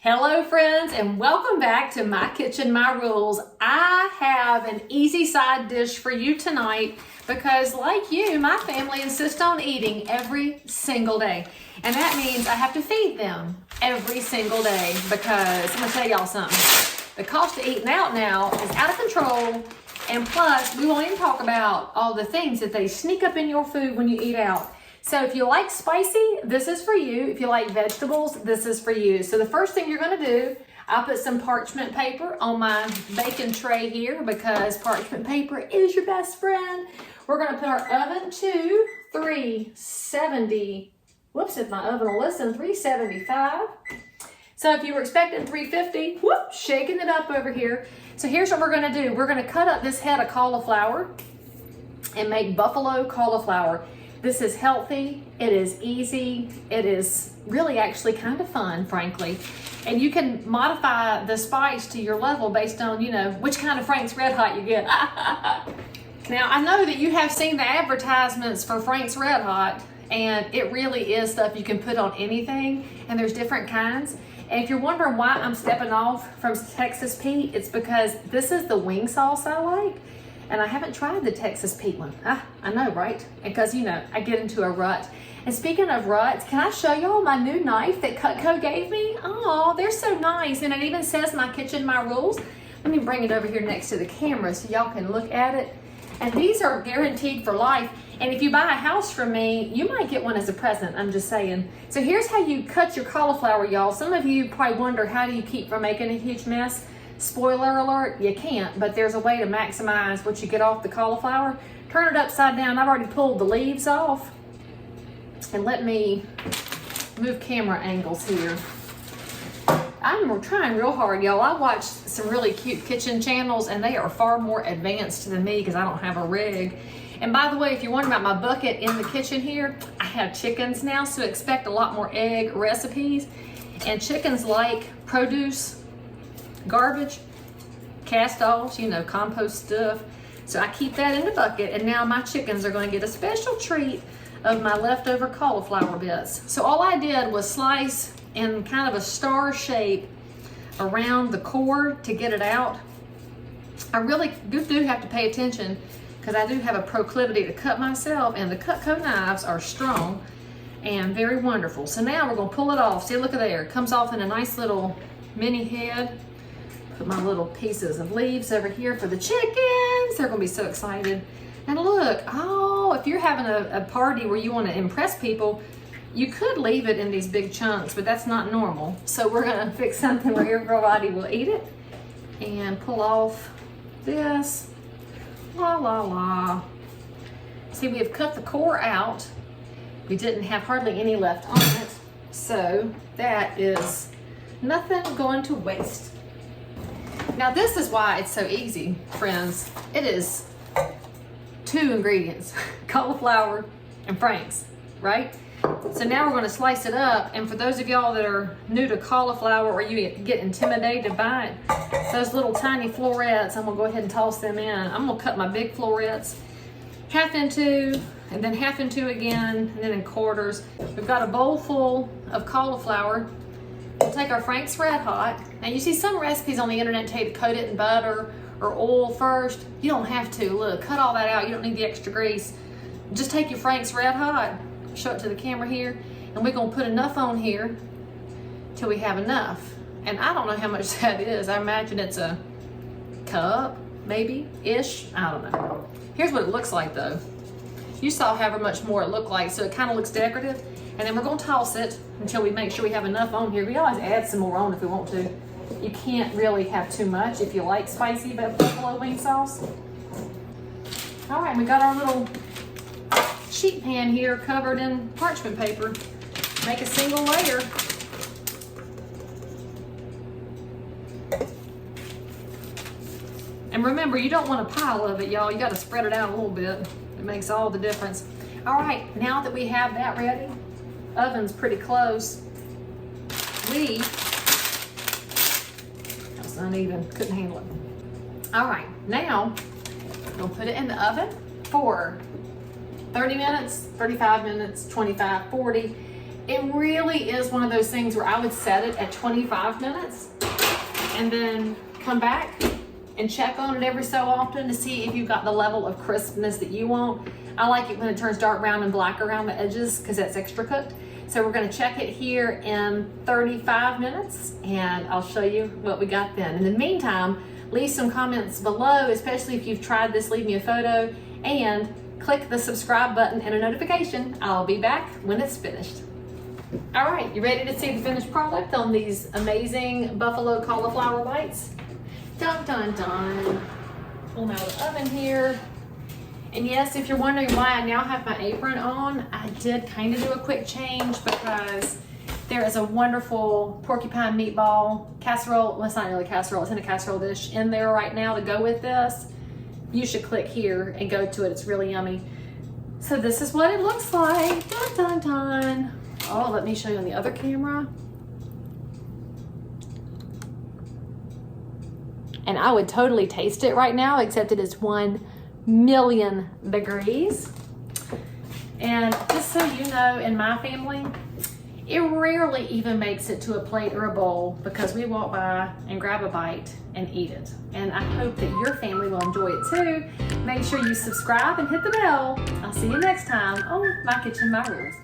Hello friends, and welcome back to My Kitchen, My Rules. I have an easy side dish for you tonight because like you, my family insists on eating every single day. And that means I have to feed them every single day because I'm gonna tell y'all something. The cost of eating out now is out of control, and plus we won't even talk about all the things that they sneak up in your food when you eat out. So if you like spicy, this is for you. If you like vegetables, this is for you. So the first thing you're gonna do, I'll put some parchment paper on my baking tray here because parchment paper is your best friend. We're gonna put our oven to 370, whoops, if my oven will listen, 375. So if you were expecting 350, whoop, shaking it up over here. So here's what we're gonna do. We're gonna cut up this head of cauliflower and make buffalo cauliflower. This is healthy, it is easy, it is really actually kind of fun, frankly. And you can modify the spice to your level based on, you know, which kind of Frank's Red Hot you get. Now, I know that you have seen the advertisements for Frank's Red Hot, and it really is stuff you can put on anything, and there's different kinds. And if you're wondering why I'm stepping off from Texas Pete, it's because this is the wing sauce I like. And I haven't tried the Texas Pete one. I know, right? Because, you know, I get into a rut. And speaking of ruts, can I show y'all my new knife that Cutco gave me? Oh, they're so nice. And it even says My Kitchen, My Rules. Let me bring it over here next to the camera so y'all can look at it. And these are guaranteed for life. And if you buy a house from me, you might get one as a present, I'm just saying. So here's how you cut your cauliflower, y'all. Some of you probably wonder, how do you keep from making a huge mess? Spoiler alert, you can't, but there's a way to maximize what you get off the cauliflower. Turn it upside down. I've already pulled the leaves off. And let me move camera angles here. I'm trying real hard, y'all. I watch some really cute kitchen channels and they are far more advanced than me because I don't have a rig. And by the way, if you're wondering about my bucket in the kitchen here, I have chickens now, so expect a lot more egg recipes. And chickens like produce, garbage, cast-offs, you know, compost stuff. So I keep that in the bucket, and now my chickens are going to get a special treat of my leftover cauliflower bits. So all I did was slice in kind of a star shape around the core to get it out. I really do have to pay attention because I do have a proclivity to cut myself, and the Cutco knives are strong and very wonderful. So now we're going to pull it off. See, look at there. It comes off in a nice little mini head. Put my little pieces of leaves over here for the chickens. They're gonna be so excited. And look, oh, if you're having a party where you wanna impress people, you could leave it in these big chunks, but that's not normal. So we're gonna fix something where everybody will eat it and pull off this. La, la, la. See, we have cut the core out. We didn't have hardly any left on it. So that is nothing going to waste. Now this is why it's so easy, friends. It is 2 ingredients, cauliflower and Frank's, right? So now we're gonna slice it up, and for those of y'all that are new to cauliflower or you get intimidated by it, those little tiny florets, I'm gonna go ahead and toss them in. I'm gonna cut my big florets half in 2, and then half in 2 again, and then in quarters. We've got a bowl full of cauliflower. We'll take our Frank's Red Hot. Now you see some recipes on the internet tell you to coat it in butter or oil first. You don't have to. Look, cut all that out. You don't need the extra grease. Just take your Frank's Red Hot, show it to the camera here, and we're gonna put enough on here till we have enough. And I don't know how much that is. I imagine it's a cup, maybe, ish. I don't know. Here's what it looks like though. You saw however much more it looked like, so it kind of looks decorative. And then we're gonna toss it until we make sure we have enough on here. We always add some more on if we want to. You can't really have too much if you like spicy buffalo wing sauce. All right, we got our little sheet pan here covered in parchment paper. Make a single layer. And remember, you don't want a pile of it, y'all. You gotta spread it out a little bit. It makes all the difference. All right, now that we have that ready, oven's pretty close. That was uneven, couldn't handle it. All right, now we'll put it in the oven for 30 minutes, 35 minutes, 25, 40. It really is one of those things where I would set it at 25 minutes and then come back and check on it every so often to see if you've got the level of crispness that you want. I like it when it turns dark brown and black around the edges because that's extra cooked. So we're gonna check it here in 35 minutes and I'll show you what we got then. In the meantime, leave some comments below, especially if you've tried this, leave me a photo, and click the subscribe button and a notification. I'll be back when it's finished. All right, you ready to see the finished product on these amazing buffalo cauliflower bites? Dun, dun, dun. Pull them out of the oven here. And yes, if you're wondering why I now have my apron on, I did kind of do a quick change because there is a wonderful porcupine meatball casserole. Well, it's not really casserole, it's in a casserole dish in there right now to go with this. You should click here and go to it, it's really yummy. So this is what it looks like. Dun, dun, dun. Oh, let me show you on the other camera. And I would totally taste it right now, except it is 1,000,000 degrees. And just so you know, in my family, it rarely even makes it to a plate or a bowl because we walk by and grab a bite and eat it. And I hope that your family will enjoy it too. Make sure you subscribe and hit the bell. I'll see you next time on My Kitchen, My Rules.